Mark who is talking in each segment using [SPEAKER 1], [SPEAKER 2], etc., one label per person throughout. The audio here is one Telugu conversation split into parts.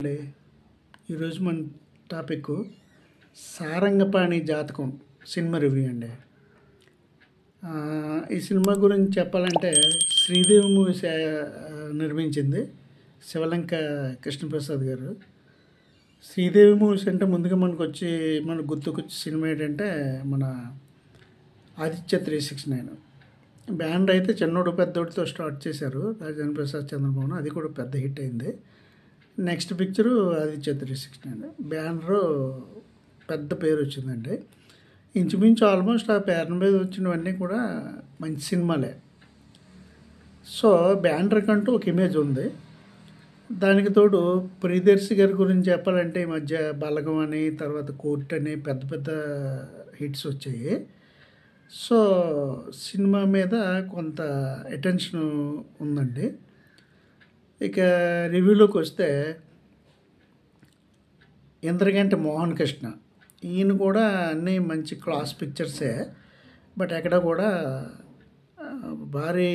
[SPEAKER 1] అండి. ఈరోజు మన టాపిక్ సారంగపాణి జాతకం సినిమా రివ్యూ అండి. ఈ సినిమా గురించి చెప్పాలంటే శ్రీదేవి మూవీస్ నిర్మించింది శివలంక కృష్ణప్రసాద్ గారు. శ్రీదేవి మూవీస్ అంటే ముందుగా మనకు గుర్తుకొచ్చే సినిమా ఏంటంటే మన ఆదిత్య 369. బ్యాండ్ అయితే చిన్నోడు పెద్దోడితో స్టార్ట్ చేశారు రాజేంద్ర ప్రసాద్ చంద్రమోహన్, అది కూడా పెద్ద హిట్ అయింది. నెక్స్ట్ పిక్చరు ఆదిత్య 369 బ్యానరు పెద్ద పేరు వచ్చిందండి. ఇంచుమించు ఆల్మోస్ట్ ఆ పేరు మీద వచ్చినవన్నీ కూడా మంచి సినిమాలే. సో బ్యానర్ కంటూ ఒక ఇమేజ్ ఉంది. దానికి తోడు ప్రియదర్శి గారి గురించి చెప్పాలంటే ఈ మధ్య బలగం అని, తర్వాత కోర్ట్ అని పెద్ద పెద్ద హిట్స్ వచ్చాయి. సో సినిమా మీద కొంత అటెన్షన్ ఉందండి. ఇక రివ్యూలోకి వస్తే ఇంద్రగంటి మోహన్ కృష్ణ, ఈయన కూడా అన్నీ మంచి క్లాస్ పిక్చర్సే, బట్ ఎక్కడ కూడా భారీ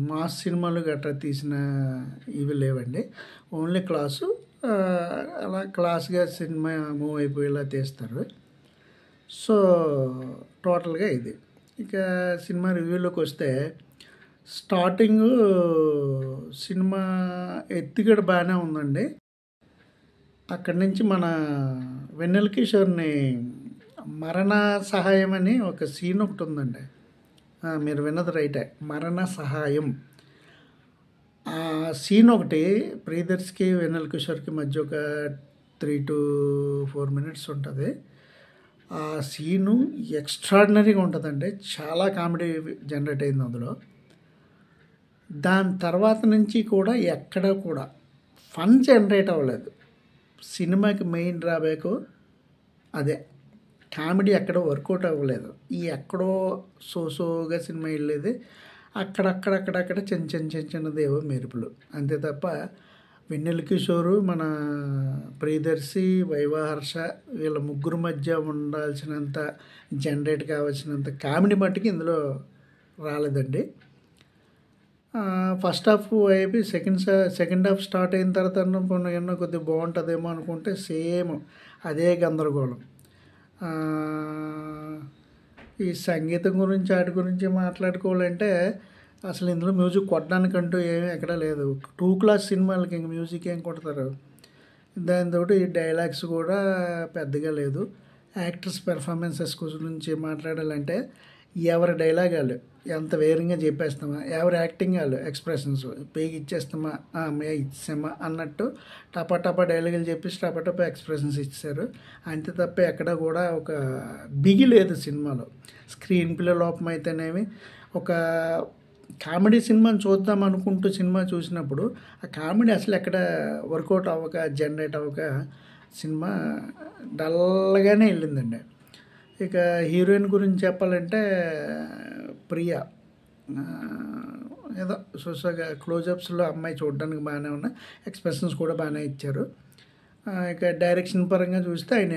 [SPEAKER 1] మాస్ సినిమాలు గట్రా తీసిన ఇవి లేవండి. ఓన్లీ క్లాసు, అలా క్లాస్గా సినిమా మూవ్ అయిపోయేలా తీస్తారు. సో టోటల్గా ఇది. ఇక సినిమా రివ్యూలోకి వస్తే స్టార్టింగ్ సినిమా ఎత్తుగడ బాగానే ఉందండి. అక్కడి నుంచి మన వెన్నెల కిషోర్ని మరణ సహాయం అని ఒక సీన్ ఒకటి ఉందండి. మీరు విన్నది రైటే, మరణ సహాయం. ఆ సీన్ ఒకటి ప్రియదర్శికి వెన్నెల కిషోర్కి మధ్య ఒక 3 to 4 minutes ఉంటుంది. ఆ సీను ఎక్స్ట్రాడినరీగా ఉంటుందండి. చాలా కామెడీ జనరేట్ అయింది అందులో. దాని తర్వాత నుంచి కూడా ఎక్కడ కూడా ఫన్ జనరేట్ అవ్వలేదు. సినిమాకి మెయిన్ డ్రాబ్యాక్ అదే, కామెడీ ఎక్కడో వర్కౌట్ అవ్వలేదు. ఈ ఎక్కడో సోగా సినిమా వెళ్ళేది, అక్కడక్కడ చిన్నదేవో మెరుపులు అంతే తప్ప వెన్నెల కిషోరు, మన ప్రియదర్శి, వైవాహర్ష వీళ్ళ ముగ్గురు మధ్య ఉండాల్సినంత జనరేట్ కావాల్సినంత కామెడీ మట్టుకు ఇందులో రాలేదండి. ఫస్ట్ హాఫ్ అయిపోయి సెకండ్ హాఫ్ స్టార్ట్ అయిన తర్వాత ఎన్నో కొద్దిగా బాగుంటుందేమో అనుకుంటే సేమ్ అదే గందరగోళం. ఈ సంగీతం గురించి వాటి గురించి మాట్లాడుకోవాలంటే అసలు ఇందులో మ్యూజిక్ కొట్టడానికంటూ ఏమీ ఎక్కడ లేదు. 2 class సినిమాలకి ఇంక మ్యూజిక్ ఏం కొడతారు. దాంతో ఈ డైలాగ్స్ కూడా పెద్దగా లేదు. యాక్టర్స్ పెర్ఫార్మెన్సెస్ గురించి మాట్లాడాలంటే ఎవరి డైలాగ్ వాళ్ళు ఎంత వేరంగా చెప్పేస్తామా, ఎవరి యాక్టింగ్ వాళ్ళు ఎక్స్ప్రెషన్స్ పేగి ఇచ్చేస్తామా, ఇచ్చామా అన్నట్టు టపా డైలాగులు చెప్పేసి టపా ఎక్స్ప్రెషన్స్ ఇచ్చారు. అంతే తప్ప ఎక్కడ కూడా ఒక బిగి లేదు సినిమాలో. స్క్రీన్ ప్లే లోపం అయితేనేమి, ఒక కామెడీ సినిమాని చూద్దాం అనుకుంటూ సినిమా చూసినప్పుడు ఆ కామెడీ అసలు ఎక్కడ వర్కౌట్ అవ్వక, జనరేట్ అవ్వక సినిమా డల్గానే వెళ్ళిందండి. ఇక హీరోయిన్ గురించి చెప్పాలంటే ప్రియా, ఏదో సోసాగా క్లోజప్స్లో అమ్మాయి చూడడానికి బాగానే ఉన్నాయి, ఎక్స్ప్రెషన్స్ కూడా బాగానే ఇచ్చారు. ఇక డైరెక్షన్ పరంగా చూస్తే ఆయన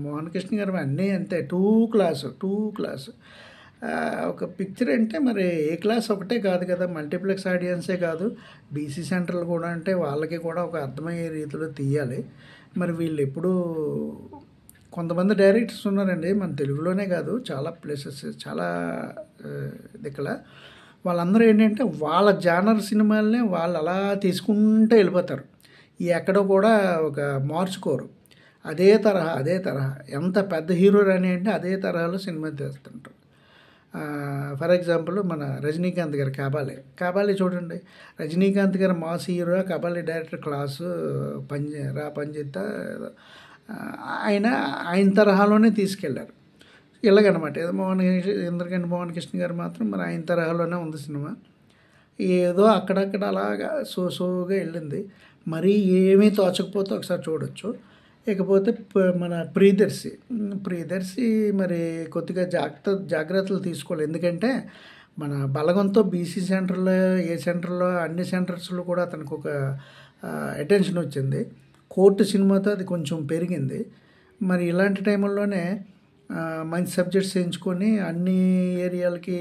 [SPEAKER 1] మోహన్ కృష్ణ గారు అన్నీ అంతే 2 class. ఒక పిక్చర్ అంటే మరి ఏ క్లాస్ ఒకటే కాదు కదా, మల్టీప్లెక్స్ ఆడియన్సే కాదు, బీసీ సెంటర్లు కూడా అంటే వాళ్ళకి కూడా ఒక అర్థమయ్యే రీతిలో తీయాలి. మరి వీళ్ళు ఎప్పుడు కొంతమంది డైరెక్టర్స్ ఉన్నారండి మన తెలుగులోనే కాదు, చాలా ప్లేసెస్, చాలా దిక్కల వాళ్ళందరూ ఏంటంటే వాళ్ళ జానర్ సినిమాలనే వాళ్ళు అలా తీసుకుంటూ వెళ్ళిపోతారు. ఎక్కడో కూడా ఒక మార్చుకోరు. అదే తరహా ఎంత పెద్ద హీరో అని అంటే అదే తరహాలో సినిమా తీస్తుంటారు. ఫర్ ఎగ్జాంపుల్ మన రజనీకాంత్ గారు కబాలి చూడండి. రజనీకాంత్ గారు mass hero, Kabali director class పనిచేస్తా ఆయన తరహాలోనే తీసుకెళ్లారు. ఇలాగనమాట. ఇంద్రగంటి మోహన్ కృష్ణ గారు మాత్రం మరి ఆయన తరహాలోనే ఉంది సినిమా. ఏదో అక్కడక్కడ అలాగా సోగా వెళ్ళింది. మరీ ఏమీ తోచకపోతే ఒకసారి చూడొచ్చు. ఇకపోతే మన ప్రియదర్శి మరి కొద్దిగా జాగ్రత్తలు తీసుకోవాలి. ఎందుకంటే మన బలగంతో బీసీ సెంటర్లో, ఏ సెంటర్లో, అన్ని సెంటర్స్లో కూడా అతనికి ఒక అటెన్షన్ వచ్చింది. కోర్టు సినిమాతో అది కొంచెం పెరిగింది. మరి ఇలాంటి టైంలోనే మంచి సబ్జెక్ట్స్ ఎంచుకొని అన్ని ఏరియాలకి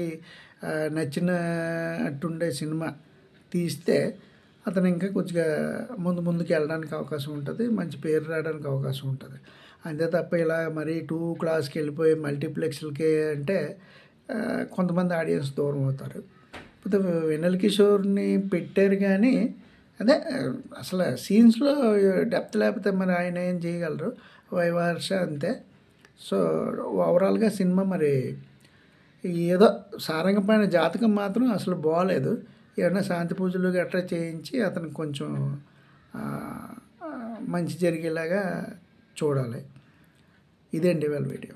[SPEAKER 1] నచ్చినట్టుండే సినిమా తీస్తే అతను ఇంకా కొద్దిగా ముందుకు వెళ్ళడానికి అవకాశం ఉంటుంది, మంచి పేరు రావడానికి అవకాశం ఉంటుంది. అంతే తప్ప ఇలా మరీ 2 క్లాస్కి వెళ్ళిపోయి మల్టీప్లెక్స్లకి అంటే కొంతమంది ఆడియన్స్ దూరం అవుతారు. ఇప్పుడు వెన్నెల కిషోర్ని పెట్టారు కానీ అదే అసలు సీన్స్లో డెప్త్ లేకపోతే మరి ఆయన ఏం చేయగలరు. వైవర్ష అంతే. సో ఓవరాల్గా సినిమా మరి ఏదో సారంగపాణి జాతకం మాత్రం అసలు బాగోలేదు. ఏమన్నా శాంతి పూజలు గట్రా చేయించి అతనికి కొంచెం మంచి జరిగేలాగా చూడాలి. ఇదేంటి ఇవాళ వీడియో.